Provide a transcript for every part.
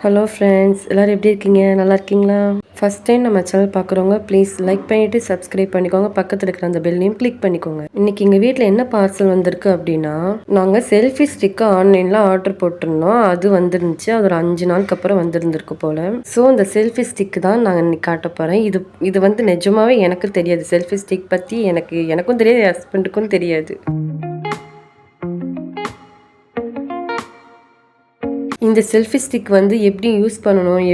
Hello friends, எல்லோரும் எப்படி இருக்கீங்க? நல்லா இருக்கீங்களா? ஃபஸ்ட் டைம் நம்ம சேனல் பார்க்குறவங்க ப்ளீஸ் லைக் பண்ணிவிட்டு சப்ஸ்கிரைப் பண்ணிக்கோங்க. பக்கத்தில் இருக்கிற அந்த பெல்லையும் கிளிக் பண்ணிக்கோங்க. இன்றைக்கி எங்கள் வீட்டில் என்ன பார்சல் வந்திருக்கு அப்படின்னா, நாங்கள் செல்ஃபி ஸ்டிக்கு ஆன்லைனில் ஆர்டர் போட்டிருந்தோம். அது வந்துருந்துச்சு. அது ஒரு 5 நாளுக்கு அப்புறம் வந்துருந்துருக்கு போல். ஸோ இந்த செல்ஃபி ஸ்டிக்கு தான் நாங்கள் இன்னைக்கு காட்ட போகிறேன். இது வந்து நிஜமாவே எனக்கு தெரியாது. செல்ஃபி ஸ்டிக் பற்றி எனக்கும் தெரியாது, என் ஹஸ்பண்டுக்கும் தெரியாது. இந்த செல்ஃபி ஸ்டிக் வந்து எப்படி யூஸ் பண்ணணும்,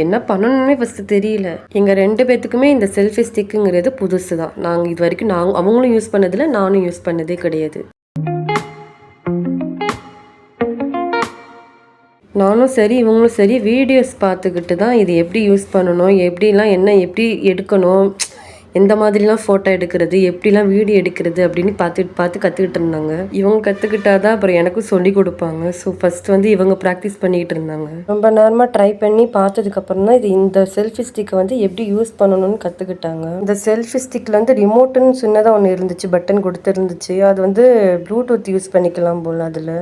என்ன பண்ணணும்னே ஃபஸ்ட்டு தெரியல. எங்கள் 2 பேத்துக்குமே இந்த செல்ஃபி ஸ்டிக்குங்கிறது புதுசு தான். நாங்கள் இது வரைக்கும் அவங்களும் யூஸ் பண்ணதில்ல, நானும் யூஸ் பண்ணதே கிடையாது. நானும் சரி, இவங்களும் சரி வீடியோஸ் பார்த்துக்கிட்டு தான் இது எப்படி யூஸ் பண்ணணும், எப்படி எடுக்கணும், எந்த மாதிரிலாம் ஃபோட்டோ எடுக்கிறது, எப்படிலாம் வீடியோ எடுக்கிறது அப்படின்னு பார்த்து கற்றுக்கிட்டு இருந்தாங்க. இவங்க கற்றுக்கிட்டாதான் அப்புறம் எனக்கும் சொல்லி கொடுப்பாங்க. ஸோ ஃபஸ்ட் வந்து இவங்க ப்ராக்டிஸ் பண்ணிக்கிட்டு இருந்தாங்க. ரொம்ப நேரமாக ட்ரை பண்ணி பார்த்ததுக்கப்புறம் தான் இந்த செல்ஃபி ஸ்டிக்கை வந்து எப்படி யூஸ் பண்ணணும்னு கற்றுக்கிட்டாங்க. இந்த செல்ஃபி ஸ்டிக்கில் வந்து ரிமோட்டுன்னு சின்னதாக ஒன்று இருந்துச்சு, பட்டன் கொடுத்துருந்துச்சு. அது வந்து ப்ளூடூத் யூஸ் பண்ணிக்கலாம் போல் அதில்.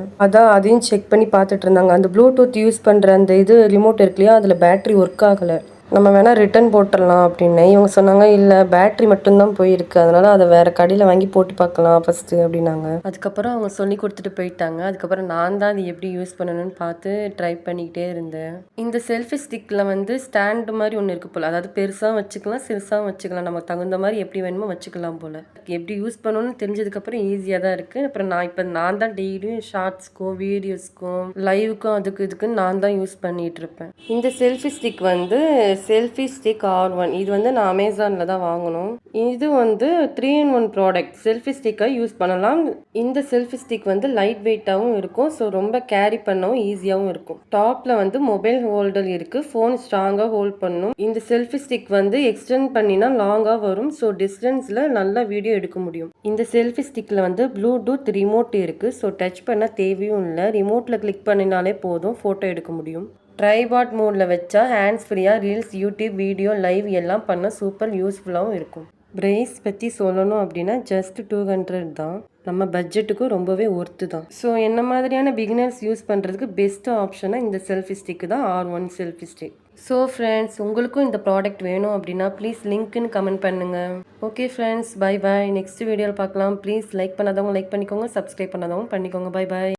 அதையும் செக் பண்ணி பார்த்துட்டு இருந்தாங்க. அந்த ப்ளூடூத் யூஸ் பண்ணுற அந்த ரிமோட் இருக்கு இல்லையா, அதில் பேட்ரி ஒர்க் ஆகலை. நம்ம வேணால் ரிட்டன் போட்டுடலாம் அப்படின்னு இவங்க சொன்னாங்க. இல்லை, பேட்ரி மட்டும்தான் போயிருக்கு, அதனால் அதை வேறு கடையில் வாங்கி போட்டு பார்க்கலாம் ஃபஸ்ட்டு அப்படின்னாங்க. அதுக்கப்புறம் அவங்க சொல்லி கொடுத்துட்டு போயிட்டாங்க. அதுக்கப்புறம் நான் தான் அது எப்படி யூஸ் பண்ணணும்னு பார்த்து ட்ரை பண்ணிக்கிட்டே இருந்தேன். இந்த செல்ஃபி ஸ்டிக்கில் வந்து ஸ்டாண்டு மாதிரி ஒன்று இருக்குது போல். அதாவது பெருசாக வச்சுக்கலாம், சிறுசாகவும் வச்சுக்கலாம். நமக்கு தகுந்த மாதிரி எப்படி வேணுமோ வச்சுக்கலாம் போல். எப்படி யூஸ் பண்ணணும்னு தெரிஞ்சதுக்கப்புறம் ஈஸியாக தான் இருக்குது. அப்புறம் நான் தான் டெய்லியும் ஷார்ட்ஸ்க்கும் வீடியோஸ்க்கும் லைவுக்கும் இதுக்குன்னு நான் தான் யூஸ் பண்ணிகிட்டு இருப்பேன். இந்த செல்ஃபி ஸ்டிக் வந்து செல்ஃபி ஸ்டிக் R1. இது வந்து நான் அமேசானில் தான் வாங்கணும். இது வந்து 3-in-1 ப்ராடக்ட். செல்ஃபி ஸ்டிக்கை யூஸ் பண்ணலாம். இந்த செல்ஃபி ஸ்டிக் வந்து லைட் வெயிட்டாகவும் இருக்கும். ஸோ ரொம்ப கேரி பண்ணவும் ஈஸியாகவும் இருக்கும். டாப்பில் வந்து மொபைல் ஹோல்டர் இருக்குது. ஃபோன் ஸ்ட்ராங்காக ஹோல்ட் பண்ணும். இந்த செல்ஃபி ஸ்டிக் வந்து எக்ஸ்டெண்ட் பண்ணினா லாங்காக வரும். ஸோ டிஸ்டன்ஸில் நல்லா வீடியோ எடுக்க முடியும். இந்த செல்ஃபி ஸ்டிக்கில் வந்து ப்ளூடூத் ரிமோட் இருக்குது. ஸோ டச் பண்ண தேவையும் இல்லை. ரிமோட்டில் கிளிக் பண்ணினாலே போதும், ஃபோட்டோ எடுக்க முடியும். ட்ரைபாட் மோடில் வச்சா ஹேண்ட்ஸ் ஃப்ரீயாக ரீல்ஸ், யூடியூப் வீடியோ, லைவ் எல்லாம் பண்ண சூப்பர் யூஸ்ஃபுல்லாகவும் இருக்கும். ப்ரைஸ் பற்றி சொல்லணும் அப்படின்னா ஜஸ்ட் 200 தான். நம்ம பட்ஜெட்டுக்கும் ரொம்பவே ஒர்த்து தான். ஸோ என்ன மாதிரியான பிகினர்ஸ் யூஸ் பண்ணுறதுக்கு பெஸ்ட் ஆப்ஷனாக இந்த செல்ஃபி ஸ்டிக்கு தான் R1 selfie stick. So friends, உங்களுக்கும் இந்த ப்ராடக்ட் வேணும் அப்படின்னா ப்ளீஸ் லிங்க்குன்னு கமெண்ட் பண்ணுங்கள். Okay friends, bye bye. Next வீடியோவில் பார்க்கலாம். ப்ளீஸ் லைக் பண்ணாதவங்க லைக் பண்ணிக்கோங்க, சப்ஸ்கிரைப் பண்ணாதவங்க பண்ணிக்கோங்க. Bye bye.